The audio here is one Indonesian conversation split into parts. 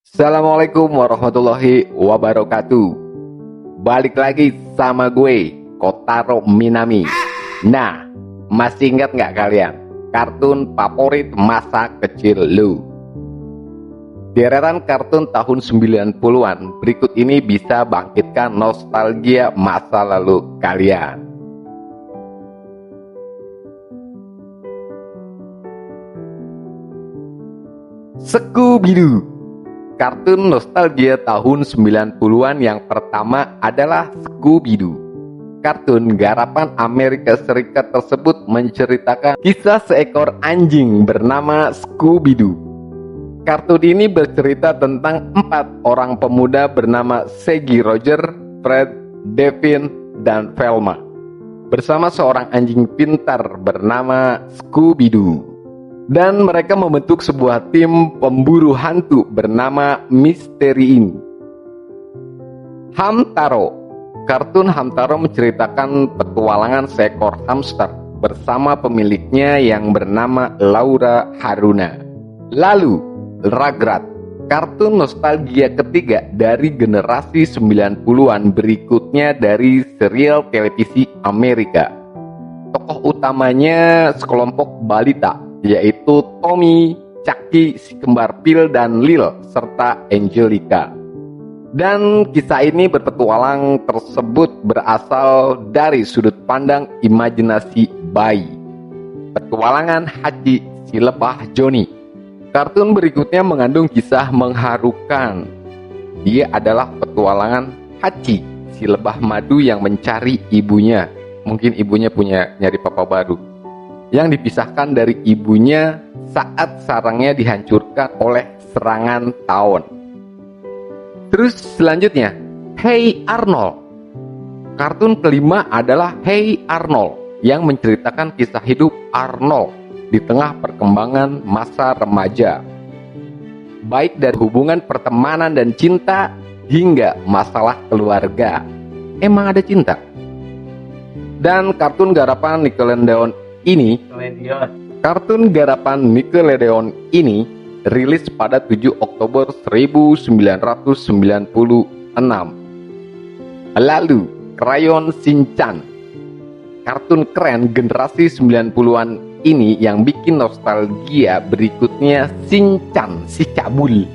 Assalamualaikum warahmatullahi wabarakatuh. Balik lagi sama gue, Kotaro Minami. Nah, masih ingat nggak kalian kartun favorit masa kecil lu? Deretan kartun tahun 90-an berikut ini bisa bangkitkan nostalgia masa lalu kalian. Scooby-Doo, kartun nostalgia tahun 90-an yang pertama adalah Scooby-Doo. Kartun garapan Amerika Serikat tersebut menceritakan kisah seekor anjing bernama Scooby-Doo. Kartun ini bercerita tentang 4 orang pemuda bernama Shaggy, Roger, Fred, Devin, dan Velma bersama seorang anjing pintar bernama Scooby-Doo. Dan mereka membentuk sebuah tim pemburu hantu bernama Misteri ini. Hamtaro, kartun Hamtaro menceritakan petualangan seekor hamster bersama pemiliknya yang bernama Laura Haruna. Lalu, Ragrat, kartun nostalgia ketiga dari generasi 90-an berikutnya dari serial televisi Amerika. Tokoh utamanya sekelompok balita, yaitu Tommy, Chucky, si kembar Phil dan Lil, serta Angelica. Dan kisah ini berpetualang tersebut berasal dari sudut pandang imajinasi bayi. Petualangan Hachi, si lebah Johnny. Kartun berikutnya mengandung kisah mengharukan. Dia adalah petualangan Hachi, si lebah madu yang mencari ibunya. Mungkin ibunya punya nyari papa baru, yang dipisahkan dari ibunya saat sarangnya dihancurkan oleh serangan tawon. Terus selanjutnya, Hey Arnold. Kartun kelima adalah Hey Arnold, yang menceritakan kisah hidup Arnold di tengah perkembangan masa remaja, baik dari hubungan pertemanan dan cinta hingga masalah keluarga. Emang ada cinta? Dan kartun garapan Nickelodeon ini rilis pada 7 Oktober 1996. Lalu, Crayon Shinchan, kartun keren generasi 90-an ini yang bikin nostalgia berikutnya. Shinchan, si cabul,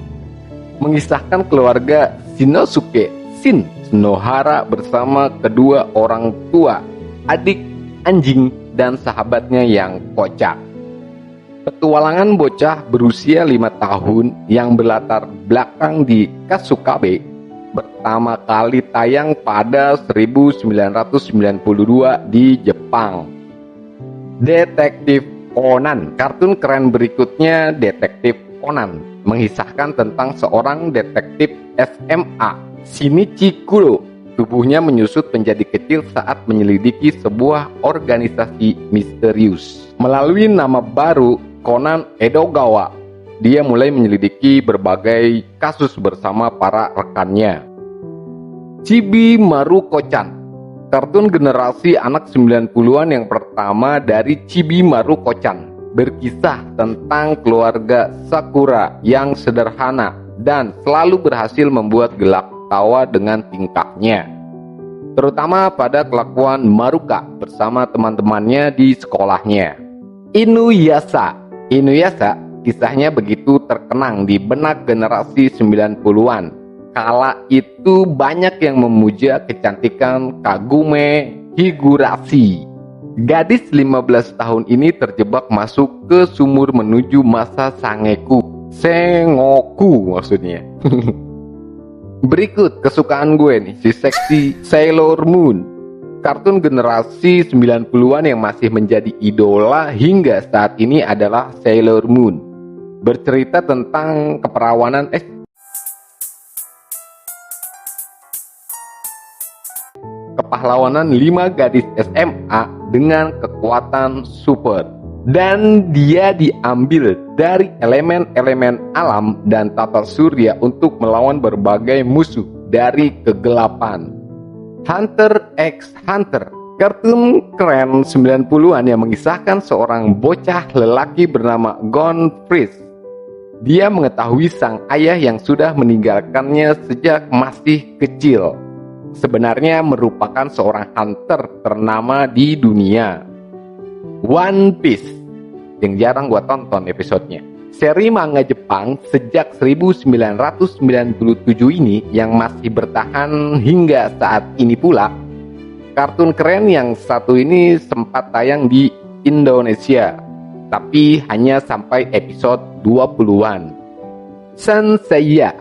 mengisahkan keluarga Shinosuke Shin Shinohara bersama kedua orang tua, adik, anjing, dan sahabatnya yang kocak. Petualangan bocah berusia 5 tahun yang berlatar belakang di Kasukabe pertama kali tayang pada 1992 di Jepang. Detektif Conan, kartun keren berikutnya Detektif Conan, mengisahkan tentang seorang detektif SMA, Shinichi Kuro. Tubuhnya menyusut menjadi kecil saat menyelidiki sebuah organisasi misterius. Melalui nama baru Conan Edogawa, dia mulai menyelidiki berbagai kasus bersama para rekannya. Chibi Maruko-chan, kartun generasi anak 90-an yang pertama dari Chibi Maruko-chan, berkisah tentang keluarga Sakura yang sederhana dan selalu berhasil membuat gelak tawa dengan tingkahnya, terutama pada kelakuan Maruka bersama teman-temannya di sekolahnya. Inuyasha, kisahnya begitu terkenang di benak generasi 90-an. Kala itu banyak yang memuja kecantikan Kagome Higurashi. Gadis 15 tahun ini terjebak masuk ke sumur menuju masa Sengoku maksudnya. Berikut kesukaan gue nih, si seksi Sailor Moon, kartun generasi 90-an yang masih menjadi idola hingga saat ini adalah Sailor Moon. Bercerita tentang kepahlawanan 5 gadis SMA dengan kekuatan super. Dan dia diambil dari elemen-elemen alam dan tata surya untuk melawan berbagai musuh dari kegelapan. Hunter x Hunter, kartun keren 90-an yang mengisahkan seorang bocah lelaki bernama Gon Freeze Dia mengetahui sang ayah yang sudah meninggalkannya sejak masih kecil sebenarnya merupakan seorang hunter ternama di dunia. One Piece yang jarang gua tonton episodenya. Seri manga Jepang sejak 1997 ini yang masih bertahan hingga saat ini pula. Kartun keren yang satu ini sempat tayang di Indonesia, tapi hanya sampai episode 20-an. Sanseiya.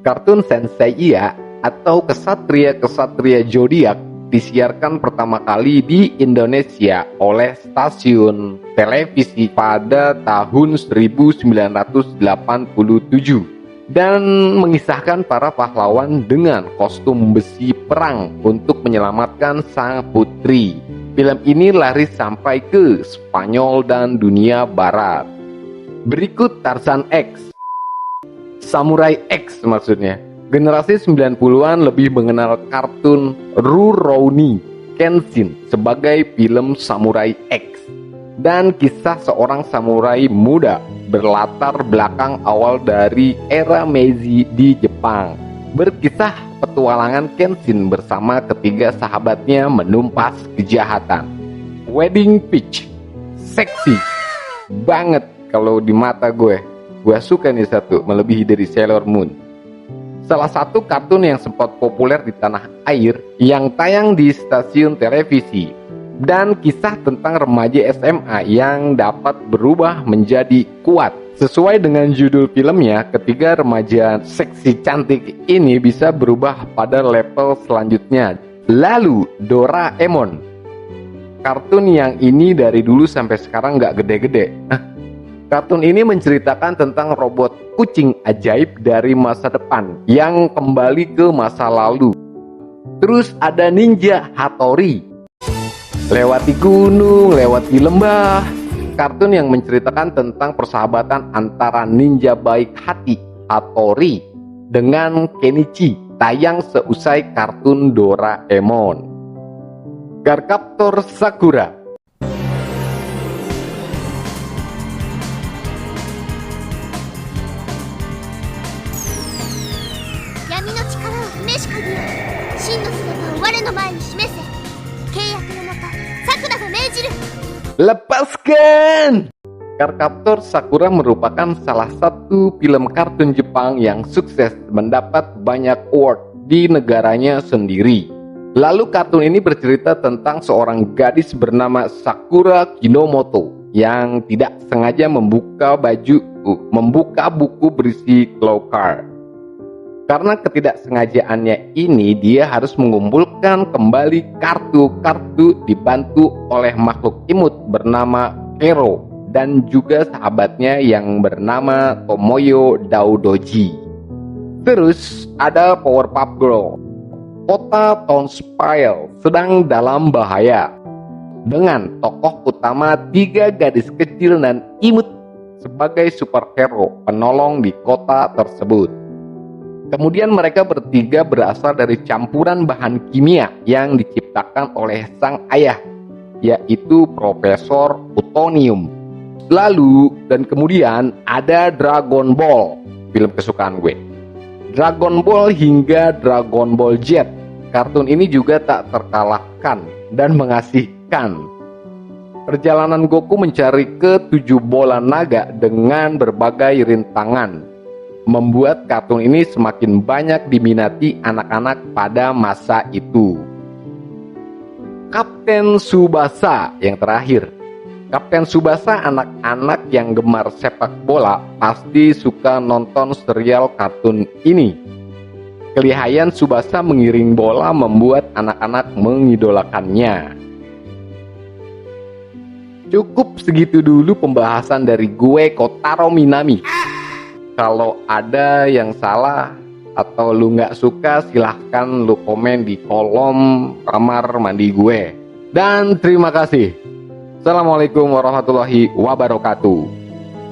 Kartun Sanseiya atau Kesatria-Kesatria Zodiak disiarkan pertama kali di Indonesia oleh stasiun televisi pada tahun 1987 dan mengisahkan para pahlawan dengan kostum besi perang untuk menyelamatkan sang putri. Film ini laris sampai ke Spanyol dan dunia barat. Berikut Tarzan X, Samurai X maksudnya. Generasi 90-an lebih mengenal kartun Rurouni Kenshin sebagai film Samurai X dan kisah seorang samurai muda berlatar belakang awal dari era Meiji di Jepang. Berkisah petualangan Kenshin bersama ketiga sahabatnya menumpas kejahatan. Wedding Peach, seksi banget kalau di mata gue. Gue suka nih satu, melebihi dari Sailor Moon. Salah satu kartun yang sempat populer di tanah air yang tayang di stasiun televisi. Dan kisah tentang remaja SMA yang dapat berubah menjadi kuat. Sesuai dengan judul filmnya, ketiga remaja seksi cantik ini bisa berubah pada level selanjutnya. Lalu Doraemon. Kartun yang ini dari dulu sampai sekarang gak gede-gede. Kartun ini menceritakan tentang robot kucing ajaib dari masa depan yang kembali ke masa lalu. Terus ada Ninja Hattori. Lewati gunung, lewati lembah. Kartun yang menceritakan tentang persahabatan antara ninja baik hati Hattori dengan Kenichi. Tayang seusai kartun Doraemon. Garkaptor Sakura. Lepaskan! Garkaptor Sakura merupakan salah satu film kartun Jepang yang sukses mendapat banyak award di negaranya sendiri. Lalu kartun ini bercerita tentang seorang gadis bernama Sakura Kinomoto yang tidak sengaja membuka buku berisi claw card. Karena ketidaksengajaannya ini, dia harus mengumpulkan kembali kartu-kartu dibantu oleh makhluk imut bernama Kero dan juga sahabatnya yang bernama Tomoyo Daudoji. Terus ada Powerpuff Girl. Kota Townsville sedang dalam bahaya dengan tokoh utama 3 gadis kecil dan imut sebagai superhero penolong di kota tersebut. Kemudian mereka bertiga berasal dari campuran bahan kimia yang diciptakan oleh sang ayah, yaitu Profesor Utonium. Lalu dan kemudian ada Dragon Ball, film kesukaan gue. Dragon Ball hingga Dragon Ball Z. Kartun ini juga tak terkalahkan dan mengasihkan. Perjalanan Goku mencari ke-7 bola naga dengan berbagai rintangan membuat kartun ini semakin banyak diminati anak-anak pada masa itu. Kapten Tsubasa yang terakhir. Kapten Tsubasa, anak-anak yang gemar sepak bola pasti suka nonton serial kartun ini. Kelihayan Tsubasa mengiring bola membuat anak-anak mengidolakannya. Cukup segitu dulu pembahasan dari gue, Kotaro Minami. Kalau ada yang salah atau lu nggak suka, silahkan lu komen di kolom kamar mandi gue. Dan terima kasih. Assalamualaikum warahmatullahi wabarakatuh.